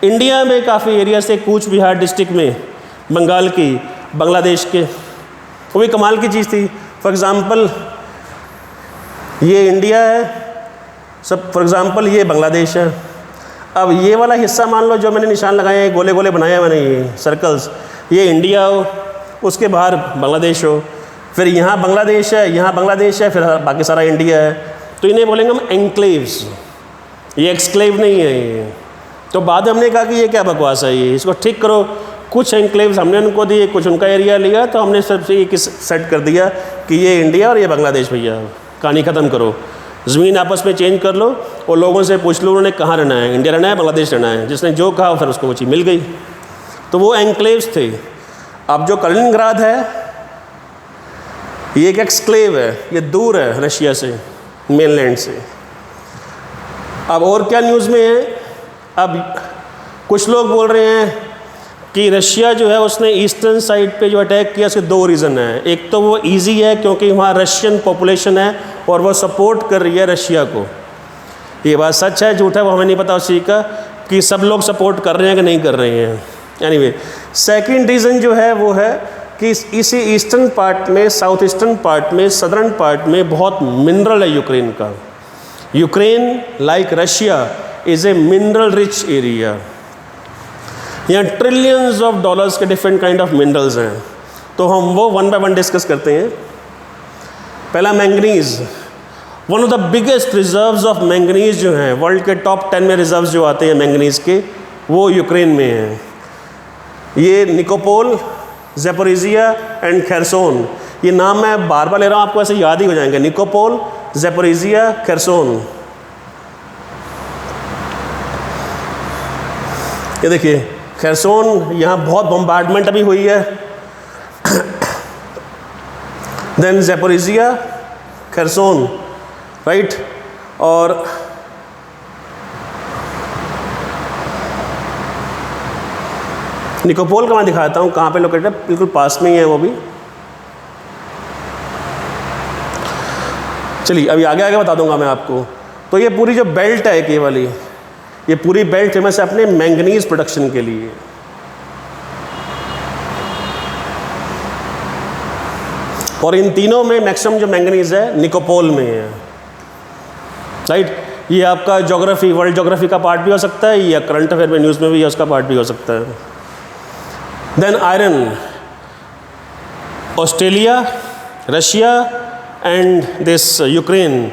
इंडिया में काफ़ी एरियाज थे, कूच बिहार डिस्ट्रिक्ट में, बंगाल की, बांग्लादेश के। वो भी कमाल की चीज़ थी। फॉर एग्ज़ाम्पल ये इंडिया है, सब फॉर एग्ज़ाम्पल ये बांग्लादेश है। अब ये वाला हिस्सा मान लो जो मैंने निशान लगाए हैं, गोले गोले बनाया मैंने, ये सर्कल्स, ये इंडिया हो, उसके बाहर बांग्लादेश हो, फिर यहाँ बांग्लादेश है, यहाँ बांग्लादेश है, फिर बाकी सारा इंडिया है। तो इन्हें बोलेंगे हम एनक्लेव्स, ये एक्सक्लेव नहीं है ये। तो बाद में हमने कहा कि ये क्या बकवास है, ये इसको ठीक करो। कुछ एनक्लेव्स हमने उनको दिए, कुछ उनका एरिया लिया, तो हमने सबसे एक सेट कर दिया कि ये इंडिया और ये बांग्लादेश, भैया कहानी ख़त्म करो। ज़मीन आपस में चेंज कर लो और लोगों से पूछ लो उन्होंने कहाँ रहना है, इंडिया रहना है, बांग्लादेश रहना है। जिसने जो कहा फिर उसको वो चीज़ मिल गई। तो वो एनक्लेव्स थे। अब जो कलिनिंग्राद है ये एक एक्सक्लेव है, ये दूर है रशिया से, मेनलैंड से। अब और क्या न्यूज़ में है, अब कुछ लोग बोल रहे हैं कि रशिया जो है उसने ईस्टर्न साइड पे जो अटैक किया, उसके दो रीज़न है। एक तो वो इजी है क्योंकि वहाँ रशियन पॉपुलेशन है और वो सपोर्ट कर रही है रशिया को। ये बात सच है झूठ है वो हमें नहीं पता उस चीज़ का, कि सब लोग सपोर्ट कर रहे हैं कि नहीं कर रहे हैं। एनीवे, सेकंड रीज़न जो है वो है कि इसी ईस्टर्न पार्ट में, साउथ ईस्टर्न पार्ट में, सदर्न पार्ट में बहुत मिनरल है यूक्रेन का। Ukraine like Russia is a mineral rich area. यहाँ ट्रिलियंस ऑफ डॉलर्स के डिफरेंट काइंड ऑफ मिनरल्स हैं। तो हम वो वन बाय वन डिस्कस करते हैं। पहला manganese, one of the biggest reserves of manganese जो हैं, वर्ल्ड के टॉप 10 में रिजर्व्स जो आते हैं मैंगनीज़ के, वो यूक्रेन में हैं। ये निकोपोल, ज़ैपोरिज़िया एंड खेरसोन, ये नाम मैं बार बार ले रहा हूँ, आपको ऐसे याद ही हो जाएंगे। Nikopol, Zaporizhzhia, Kherson. ये देखिए खेरसोन, यहाँ बहुत बम्बार्डमेंट अभी हुई है। Then Zaporizhzhia, Kherson, right. और निकोपोल का मैं दिखाता हूँ कहाँ पे लोकेटेड है, बिल्कुल पास में ही है वो भी। चलिए अभी आगे आगे बता दूंगा मैं आपको। तो ये पूरी जो बेल्ट है एक ये वाली, ये पूरी बेल्ट फेमस है अपने मैंगनीज प्रोडक्शन के लिए। और इन तीनों में मैक्सिमम जो मैंगनीज है निकोपोल में है, राइट। ये आपका ज्योग्राफी, वर्ल्ड ज्योग्राफी का पार्ट भी हो सकता है, या करंट अफेयर में न्यूज़ में भी उसका पार्ट भी हो सकता है। Then iron, Australia, Russia and this Ukraine,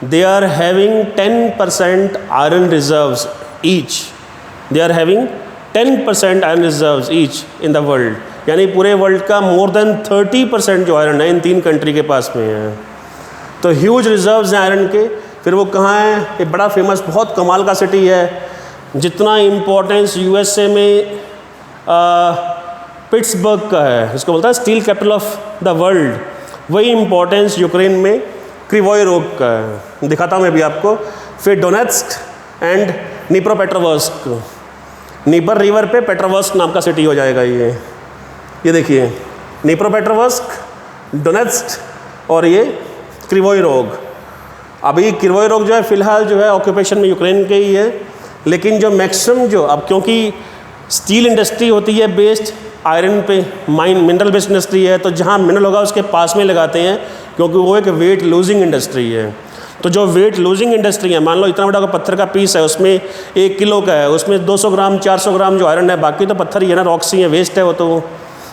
they are having 10% iron reserves each. They are having 10% iron reserves each in the world. यानी पूरे वर्ल्ड का more than 30% जो आयरन है इन तीन कंट्री के पास में है। तो ह्यूज रिजर्व्स हैं आयरन के। फिर वो कहाँ है, एक बड़ा फेमस बहुत कमाल का सिटी है। जितना इम्पोर्टेंस यूएसए में पिट्सबर्ग का है, इसको बोलता है steel capital of the world, वही इम्पोर्टेंस यूक्रेन में क्रिवोई रोग का है। दिखाता हूँ मैं भी आपको। फिर डोनेट्स्क एंड निप्रोपेट्रोवर्स्क, नीपर रिवर पे पेट्रोवर्स्क नाम का सिटी हो जाएगा ये देखिए निप्रोपेट्रोवर्स्क, डोनेट्स्क और ये क्रिवोई रोग। अभी क्रिवोई रोग जो है फ़िलहाल जो है ऑक्यूपेशन में यूक्रेन के ही है, लेकिन जो मैक्सिमम जो अब क्योंकि स्टील इंडस्ट्री होती है बेस्ड आयरन पे माइन मिनरल बेस्ड इंडस्ट्री है, तो जहाँ मिनरल होगा उसके पास में लगाते हैं, क्योंकि वो एक वेट लूजिंग इंडस्ट्री है। तो जो वेट लूजिंग इंडस्ट्री है, मान लो इतना बड़ा पत्थर का पीस है, उसमें 1 किलो का है, उसमें 200 ग्राम 400 ग्राम जो आयरन है, बाकी तो पत्थर ही है ना, रॉक्स ही है, वेस्ट है वो तो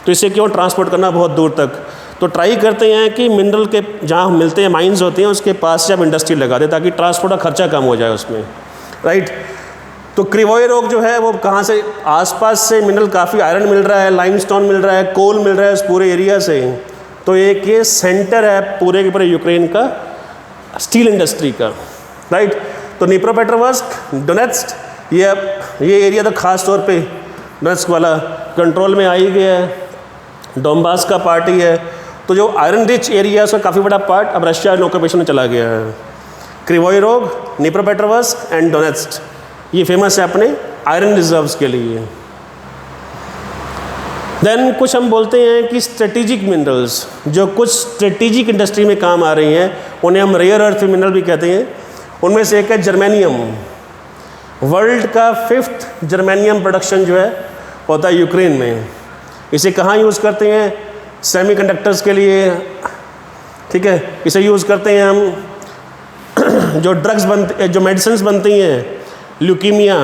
इसे क्यों ट्रांसपोर्ट करना बहुत दूर तक। तो ट्राई करते हैं कि मिनरल के जहाँ मिलते हैं, माइंस होती हैं, उसके पास से आप इंडस्ट्री लगा दें ताकि ट्रांसपोर्ट का खर्चा कम हो जाए उसमें, राइट। तो क्रिवोय रोग जो है वो कहाँ से, आसपास से मिनरल काफ़ी आयरन मिल रहा है, लाइमस्टोन मिल रहा है, कोल मिल रहा है उस पूरे एरिया से। तो एक ये सेंटर है पूरे के पूरे यूक्रेन का स्टील इंडस्ट्री का, राइट। तो नीप्रोपेट्रोवर्स्क, डोनेट्स्क, ये एरिया तो खास तौर पे डोनेट्स्क वाला कंट्रोल में आ ही गया है, डोनबास का पार्ट ही है। तो जो आयरन रिच एरिया है उसका काफ़ी बड़ा पार्ट अब रशिया ऑक्यूपेशन में चला गया है। क्रिवोय रोग, नीप्रोपेट्रोवर्स्क एंड डोनेट्स्क ये फेमस है अपने आयरन रिजर्व्स के लिए। देन कुछ हम बोलते हैं कि स्ट्रेटेजिक मिनरल्स, जो कुछ स्ट्रेटेजिक इंडस्ट्री में काम आ रही हैं, उन्हें हम रेयर अर्थ मिनरल भी कहते हैं। उनमें से एक है जर्मेनियम। वर्ल्ड का 5th जर्मेनियम प्रोडक्शन जो है होता है यूक्रेन में। इसे कहाँ यूज़ करते हैं? सेमीकंडक्टर्स के लिए, ठीक है। इसे यूज़ करते हैं हम जो ड्रग्स बनते, जो मेडिसिन बनती हैं, ल्यूकीमिया,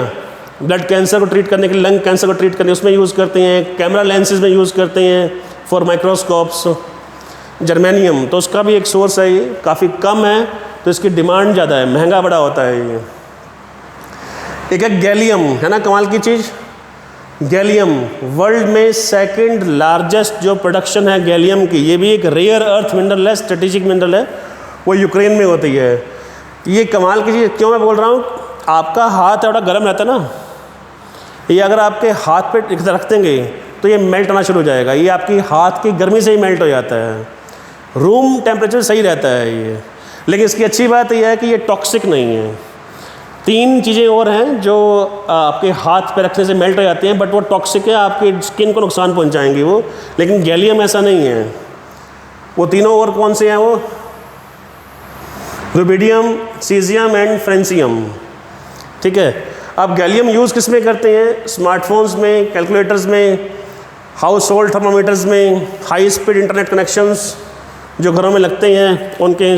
ब्लड कैंसर को ट्रीट करने के लिए, लंग कैंसर को ट्रीट करने उसमें यूज़ करते हैं, कैमरा लेंसेज में यूज़ करते हैं फॉर माइक्रोस्कोप्स, जर्मेनियम। तो उसका भी एक सोर्स है, ये काफ़ी कम है तो इसकी डिमांड ज़्यादा है, महंगा बड़ा होता है ये। एक है गैलियम, है ना कमाल की चीज़। गैलियम वर्ल्ड में 2nd लार्जेस्ट जो प्रोडक्शन है गैलियम की, ये भी एक रेयर अर्थ मिनरल है, स्ट्रेटेजिक मिनरल है, वो यूक्रेन में होती है। ये कमाल की चीज़ क्यों मैं बोल रहा हूँ, आपका हाथ थोड़ा गर्म रहता है ना, ये अगर आपके हाथ पे रख देंगे तो ये मेल्ट होना शुरू हो जाएगा। ये आपकी हाथ की गर्मी से ही मेल्ट हो जाता है, रूम टेम्परेचर सही रहता है ये। लेकिन इसकी अच्छी बात यह है कि ये टॉक्सिक नहीं है। 3 चीज़ें और हैं जो आपके हाथ पे रखने से मेल्ट हो जाती हैं, बट वो टॉक्सिक है, आपकी स्किन को नुकसान पहुंचाएंगी वो। लेकिन गैलियम ऐसा नहीं है। वो तीनों और कौन से हैं? वो रुबिडियम, सीजियम एंड फ्रेंसियम, ठीक है। अब गैलियम यूज़ किस में करते हैं? स्मार्टफोन्स में, कैलकुलेटर्स में, हाउस होल्ड थर्मामीटर्स में, हाई स्पीड इंटरनेट कनेक्शंस जो घरों में लगते हैं उनके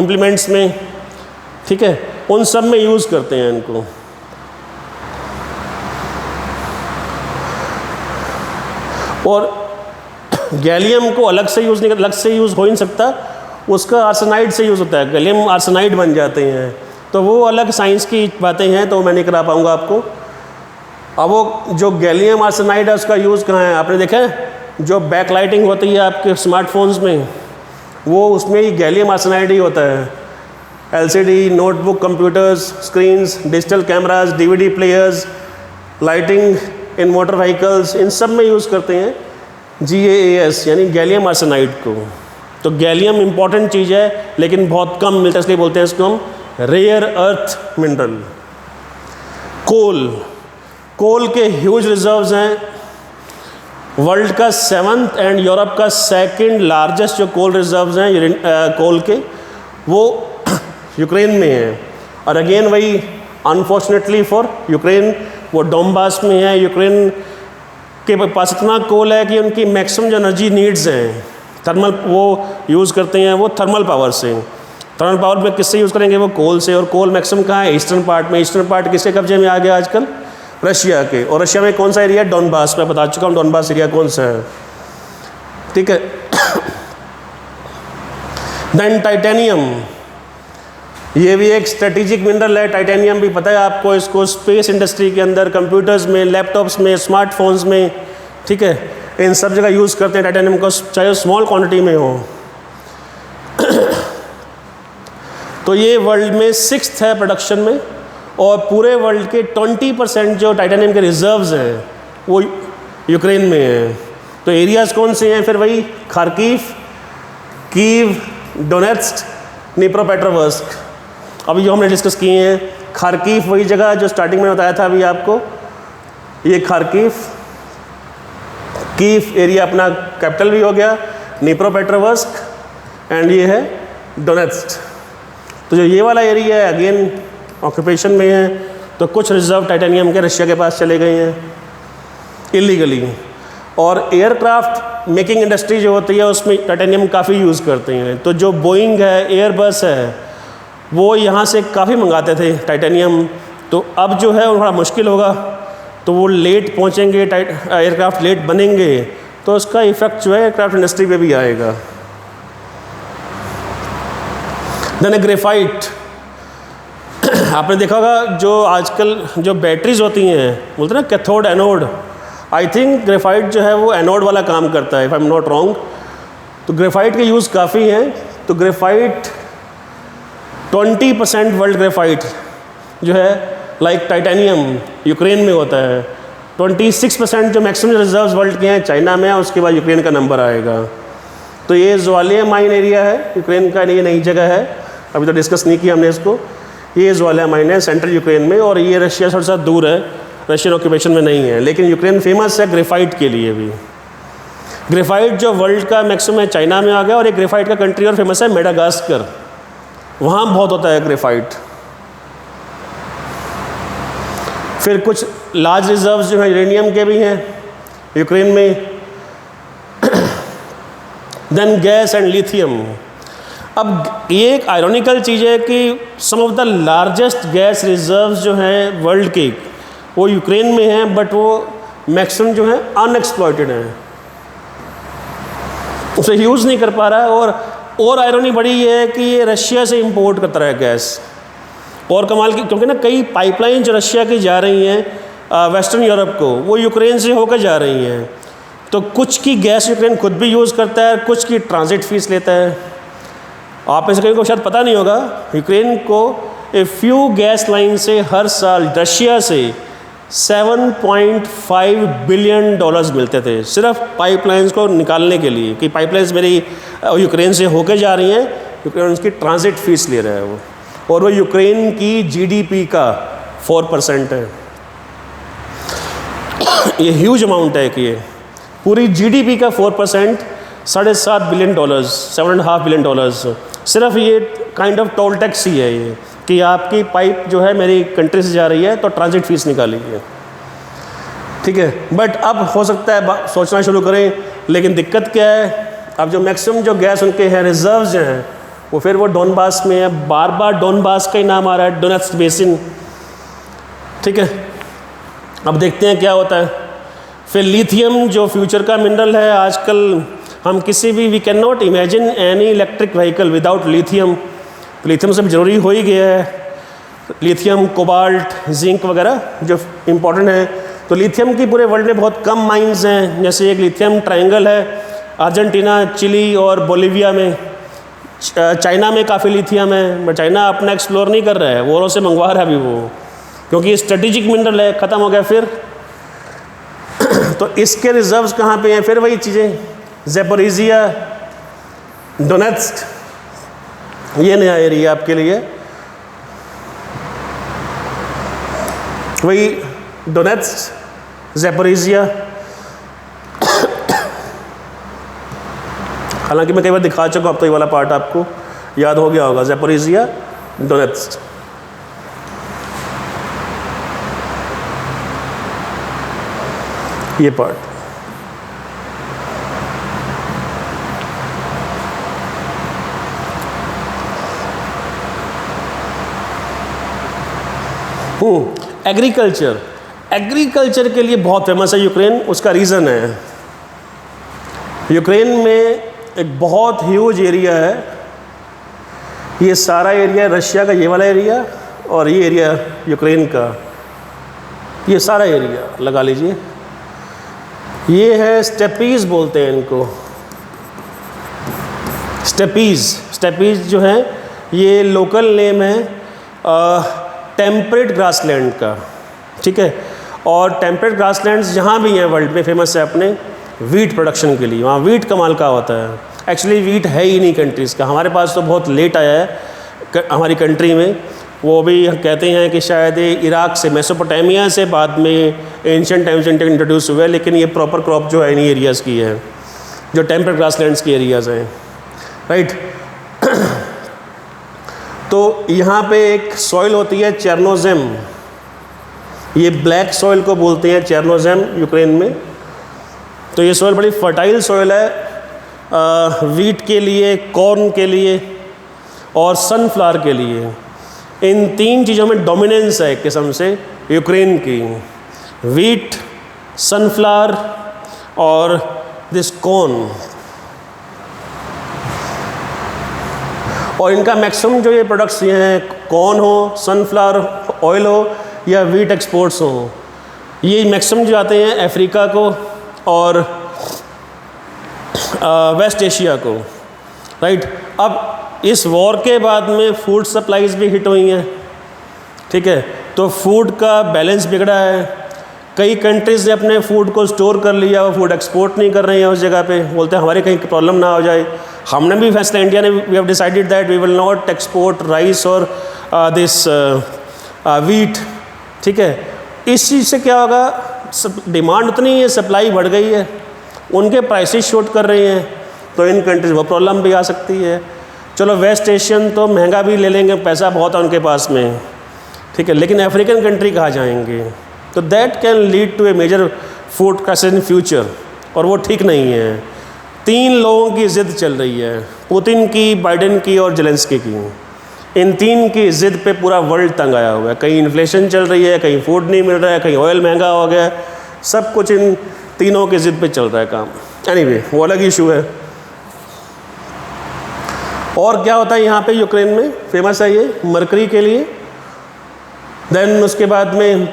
इम्प्लीमेंट्स में, ठीक है, उन सब में यूज़ करते हैं इनको। और गैलियम को अलग से यूज़ नहीं कर, अलग से यूज़ हो ही नहीं सकता, उसका आर्सेनाइड से यूज़ होता है, गैलियम आर्सेनाइड बन जाते हैं। तो वो अलग साइंस की बातें हैं, तो मैं नहीं करा पाऊँगा आपको। अब वो जो गैलियम आर्सेनाइड है उसका यूज़ कहाँ है? आपने देखा है जो बैक लाइटिंग होती है आपके स्मार्टफोन्स में, वो उसमें ही गैलियम आर्सेनाइड ही होता है। LCD, notebook, computers, screens, digital cameras, DVD players, lighting in motor vehicles, इन सब में यूज़ करते हैं GaAs यानी गैलियम आर्सेनाइड को। तो गैलियम इंपॉर्टेंट चीज़ है लेकिन बहुत कम मिलता है, इसलिए बोलते हैं इसको हम रेयर अर्थ मिनरल। कोल के ह्यूज रिजर्व्स हैं। वर्ल्ड का 7th एंड यूरोप का 2nd लार्जेस्ट जो कोल रिजर्व्स हैं कोल के, वो यूक्रेन में है। और अगेन वही अनफॉर्चुनेटली फॉर यूक्रेन, वो डोनबास में है। यूक्रेन के पास इतना कोल है कि उनकी मैक्सिमम जो एनर्जी नीड्स हैं थर्मल, वो यूज़ करते हैं वो थर्मल पावर से। थर्मल पावर में किससे यूज़ करेंगे? वो कोल से। और कोल मैक्सिमम कहाँ है? ईस्टर्न पार्ट में। ईस्टर्न पार्ट किसके कब्जे में आ गया आजकल? रशिया के। और रशिया में कौन सा एरिया? डोनबास। मैं बता चुका हूँ डोनबास एरिया कौन सा है, ठीक है। देन टाइटेनियम, ये भी एक स्ट्रेटेजिक मिनरल है। टाइटेनियम भी पता है आपको, इसको स्पेस इंडस्ट्री के अंदर, कंप्यूटर्स में, लैपटॉप्स में, स्मार्टफोन्स में, ठीक है, इन सब जगह यूज़ करते हैं टाइटेनियम को, चाहे स्मॉल क्वांटिटी में हो। तो ये वर्ल्ड में 6th है प्रोडक्शन में, और पूरे वर्ल्ड के 20% जो टाइटेनियम के रिजर्व्स हैं वो यूक्रेन में हैं। तो एरियाज़ कौन से हैं? फिर वही खार्किव, कीव, डोनेट्स्क, नीप्रोपेट्रोवर्स्क। अभी जो हमने डिस्कस किए हैं, खार्किव वही जगह जो स्टार्टिंग में बताया था अभी आपको, ये खार्किव, कीव एरिया अपना कैपिटल भी हो गया, नीप्रोपेट्रोवर्स्क एंड ये है डोनेट्स्क। तो जो ये वाला एरिया है अगेन ऑक्यूपेशन में है, तो कुछ रिजर्व टाइटेनियम के रशिया के पास चले गए हैं। इलीगली। और एयरक्राफ्ट मेकिंग इंडस्ट्री जो होती है उसमें टाइटेनियम काफ़ी यूज़ करते हैं। तो जो बोइंग है, एयरबस है, वो यहाँ से काफ़ी मंगाते थे टाइटेनियम। तो अब जो है थोड़ा मुश्किल होगा, तो वो लेट पहुँचेंगे, एयरक्राफ्ट लेट बनेंगे, तो उसका इफ़ेक्ट जो है एयरक्राफ्ट इंडस्ट्री पे भी आएगा। देन ग्रेफाइट, आपने देखा होगा जो आजकल जो बैटरीज होती हैं, बोलते हैं ना cathode anode, I think graphite जो है वो एनोड वाला काम करता है, if I am not wrong. तो ग्रेफाइट के यूज़ काफ़ी हैं। तो ग्रेफाइट 20% वर्ल्ड ग्रेफाइट जो है लाइक टाइटेनियम यूक्रेन में होता है। 26% जो मैक्सिमम रिजर्व्स वर्ल्ड के हैं चाइना में है, उसके बाद यूक्रेन का नंबर आएगा। तो ये ज़्वालिया माइन एरिया है यूक्रेन का, ये नई जगह है, अभी तो डिस्कस नहीं किया हमने इसको। ये ज़्वालिया माइन है सेंट्रल यूक्रेन में, और ये रशिया से थोड़ा सा दूर है, रशियन ऑक्यूपेशन में नहीं है। लेकिन यूक्रेन फेमस है ग्रेफाइट के लिए भी। ग्रेफाइट जो वर्ल्ड का मैक्सिमम है चाइना में आ गया, और एक ग्रेफाइट का कंट्री और फेमस है मेडागास्कर, वहाँ बहुत होता है ग्रेफाइट। फिर कुछ लार्ज रिजर्व्स जो हैं यूरेनियम के भी हैं यूक्रेन में। Then gas and lithium. अब ये एक आयरॉनिकल चीज़ है कि some of the largest gas reserves जो हैं वर्ल्ड के वो यूक्रेन में हैं, बट वो मैक्सिमम जो है अनएक्सप्लॉयटेड हैं, उसे यूज़ नहीं कर पा रहा है। और आयरनी बड़ी ये है कि ये रशिया से इंपोर्ट करता है गैस। और कमाल की, क्योंकि ना कई पाइपलाइन जो रशिया की जा रही हैं वेस्टर्न यूरोप को, वो यूक्रेन से होकर जा रही हैं। तो कुछ की गैस यूक्रेन खुद भी यूज़ करता है, कुछ की ट्रांजिट फीस लेता है। आप में से कहीं को शायद पता नहीं होगा, यूक्रेन को ए फ्यू गैस लाइन से हर साल रशिया से $7.5 बिलियन मिलते थे, सिर्फ पाइपलाइंस को निकालने के लिए, कि पाइपलाइंस मेरी यूक्रेन से होके जा रही हैं, यूक्रेन उसकी ट्रांजिट फीस ले रहा है वो, और वो यूक्रेन की जीडीपी का 4% है। ये ह्यूज अमाउंट है कि ये पूरी जीडीपी का 4%, $7.5 बिलियन, $7.5 बिलियन, सिर्फ ये काइंड ऑफ टोल टैक्स ही है ये, कि आपकी पाइप जो है मेरी कंट्री से जा रही है तो ट्रांजिट फीस निकालेंगे, ठीक है। बट अब हो सकता है सोचना शुरू करें, लेकिन दिक्कत क्या है, अब जो मैक्सिमम जो गैस उनके हैं रिजर्व्स जो हैं वो फिर वो डोनबास में है, बार बार डोनबास का ही नाम आ रहा है, डोनेट्स्क बेसिन, ठीक है। अब देखते हैं क्या होता है। फिर लिथियम जो फ्यूचर का मिनरल है, आजकल हम किसी भी we can not imagine any electric vehicle without lithium. Lithium सब जरूरी हो ही गया है, लिथियम, कोबाल्ट, जिंक वगैरह जो इम्पोर्टेंट है। तो लिथियम की पूरे वर्ल्ड में बहुत कम माइंस हैं, जैसे एक लिथियम ट्रायंगल है अर्जेंटीना, चिली और बोलीविया में। चाइना में काफ़ी लिथियम है, बट चाइना अपना एक्सप्लोर नहीं कर रहा है, वो औरों से मंगवा रहा है अभी वो, क्योंकि स्ट्रेटेजिक मिनरल है, ख़त्म हो गया फिर। तो इसके रिजर्व्स कहाँ पे हैं, फिर वही चीज़ें, ज़ैपोरिज़िया, डोनेट्स्क, ये नया एरिया आपके लिए, वही डोनेट्स्क, ज़ैपोरिज़िया। हालांकि मैं कई बार दिखा चुका हूँ, अब तो ये वाला पार्ट आपको याद हो गया होगा, ज़ैपोरिज़िया, डोनेट्स्क। ये पार्ट एग्रीकल्चर के लिए बहुत फेमस है यूक्रेन। उसका रीज़न है, यूक्रेन में एक बहुत ह्यूज एरिया है, ये सारा एरिया रशिया का, ये वाला एरिया, और ये एरिया यूक्रेन का, ये सारा एरिया लगा लीजिए। ये है स्टेपीज़ बोलते हैं इनको, स्टेपीज़ जो है ये लोकल नेम है टेम्परेट ग्रासलैंड का, ठीक है। और टेम्परेट ग्रासलैंड्स जहाँ भी हैं वर्ल्ड में फेमस है अपने वीट प्रोडक्शन के लिए, वहाँ वीट कमाल का होता है। एक्चुअली वीट है ही नहीं कंट्रीज़ का, हमारे पास तो बहुत लेट आया है हमारी कंट्री में। वो भी कहते हैं कि शायद ये इराक से, मेसोपोटामिया से बाद में एंशिएंट टाइम्स में इंट्रोड्यूस हुआ है, लेकिन ये प्रॉपर क्रॉप जो है इन्हीं एरियाज़ की है, जो टेम्परेट ग्रासलैंड्स की एरियाज़ हैं, राइट। तो यहाँ पे एक सॉइल होती है चेरनोजेम, ये ब्लैक सॉइल को बोलते हैं चेर्नोजेम यूक्रेन में। तो ये सॉइल बड़ी फर्टाइल सॉइल है वीट के लिए, कॉर्न के लिए और सनफ्लावर के लिए। इन 3 चीज़ों में डोमिनेंस है एक किस्म से यूक्रेन की, वीट, सनफ्लावर और दिस कॉर्न। और इनका मैक्सिमम जो ये प्रोडक्ट्स ये हैं, कॉर्न हो, सनफ्लावर ऑयल हो या वीट एक्सपोर्ट्स हो, ये मैक्सिमम जो आते हैं अफ्रीका को और वेस्ट एशिया को, राइट। अब इस वॉर के बाद में फूड सप्लाईज भी हिट हुई हैं, ठीक है। तो फूड का बैलेंस बिगड़ा है। कई कंट्रीज़ ने अपने फूड को स्टोर कर लिया, वो फूड एक्सपोर्ट नहीं कर रहे हैं उस जगह पे, बोलते हैं हमारे कहीं प्रॉब्लम ना हो जाए। हमने भी फैसला, इंडिया ने, we have decided that we will not export rice और दिस वीट, ठीक है। इस चीज़ से क्या होगा, डिमांड उतनी है, सप्लाई बढ़ गई है, उनके प्राइसेस शॉर्ट कर रहे हैं, तो इन कंट्रीज वो प्रॉब्लम भी आ सकती है। चलो वेस्ट एशियन तो महंगा भी ले लेंगे, पैसा बहुत है उनके पास में, ठीक है, लेकिन अफ्रीकन कंट्री कहाँ जाएंगे? तो that can lead to a major food crisis in future, और वो ठीक नहीं है। 3 लोगों की ज़िद चल रही है, पुतिन की, बाइडेन की और जेलेंस्की की। इन 3 की ज़िद पे पूरा वर्ल्ड तंग आया हुआ है। कहीं इन्फ्लेशन चल रही है, कहीं फूड नहीं मिल रहा है, कहीं ऑयल महंगा हो गया, सब कुछ इन तीनों की ज़िद पे चल रहा है काम। एनीवे, वो अलग इशू है। और क्या होता है यहाँ पे यूक्रेन में, फेमस है ये मरकरी के लिए, देन उसके बाद में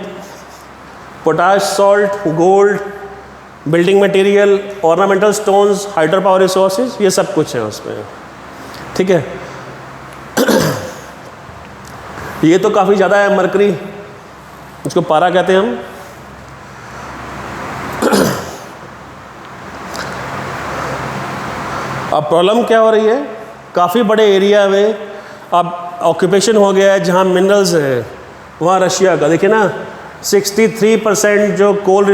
potash, salt, gold, building material, ornamental stones, hydro power resources, ये सब कुछ है उसमें, ठीक है। ये तो काफ़ी ज़्यादा है मरकरी, इसको पारा कहते हैं हम। अब प्रॉब्लम क्या हो रही है, काफ़ी बड़े एरिया में अब ऑक्यूपेशन हो गया है जहाँ मिनरल्स है, वहाँ रशिया का देखिए ना 63% जो कोल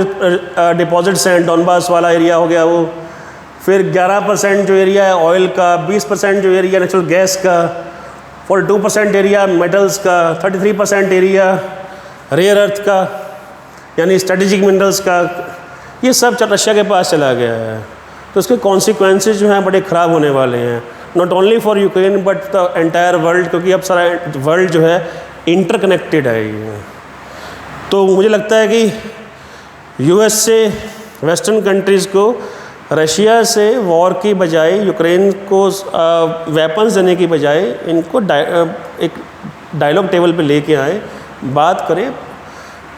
डिपॉजिट्स हैं, डॉनबास वाला एरिया हो गया वो, फिर 11% जो एरिया है ऑयल का, 20% जो एरिया नेचुरल गैस का, 42% एरिया मेटल्स का, 33% एरिया रेयर अर्थ का यानी स्ट्रेटेजिक मिनरल्स का, ये सब रशिया के पास चला गया है। तो उसके कॉन्सिक्वेंसेस जो हैं बड़े ख़राब होने वाले हैं, not only for Ukraine but the entire world, क्योंकि अब सारा वर्ल्ड जो है इंटरकनेक्टेड है ये। तो मुझे लगता है कि यूएस से वेस्टर्न कंट्रीज़ को रशिया से वॉर की बजाय, यूक्रेन को वेपन्स देने की बजाय, इनको एक डायलॉग टेबल पे लेके आए, बात करें।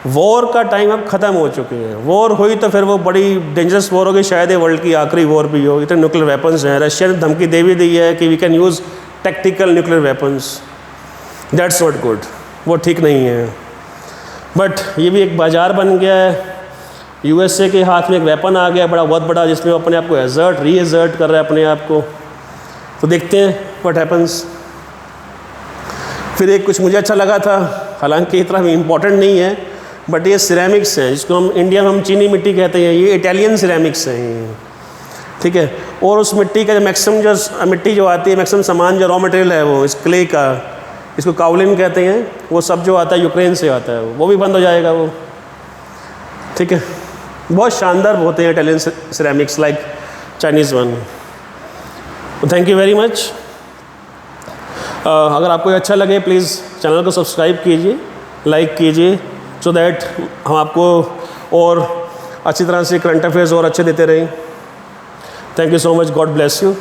वॉर का टाइम अब ख़त्म हो चुके हैं। वॉर हुई तो फिर वो बड़ी डेंजरस वॉर होगी, शायद ये वर्ल्ड की आखिरी वॉर भी हो। इतने न्यूक्लियर वेपन्स हैं, रशिया ने धमकी दे भी दी है कि we can use tactical nuclear weapons, that's not good, वो ठीक नहीं है। बट ये भी एक बाज़ार बन गया है, यूएसए के हाथ में एक वेपन आ गया बड़ा, बहुत बड़ा, जिसमें वो अपने आप को रीएजर्ट कर रहा है अपने आप को। तो देखते हैं व्हाट हैपन्स। फिर एक कुछ मुझे अच्छा लगा था, हालांकि इतना इम्पोर्टेंट नहीं है, बट ये सिरेमिक्स हैं, जिसको हम इंडिया में हम चीनी मिट्टी कहते हैं, ये इटालियन सिरेमिक्स हैं ये, ठीक है। और उस मिट्टी का जो मैक्सिमम जो मिट्टी जो आती है, मैक्सिमम सामान जो रॉ मटेरियल है वो इस क्ले का, इसको काउलिन कहते हैं, वो सब जो आता है यूक्रेन से आता है, वो भी बंद हो जाएगा वो, ठीक है। बहुत शानदार होते हैं Italian ceramics like Chinese one. Thank you very much. अगर आपको अच्छा लगे प्लीज़ चैनल को सब्सक्राइब कीजिए, लाइक कीजिए, सो दैट हम आपको और अच्छी तरह से करंट अफेयर्स और अच्छे देते रहें। Thank you so much, God bless you.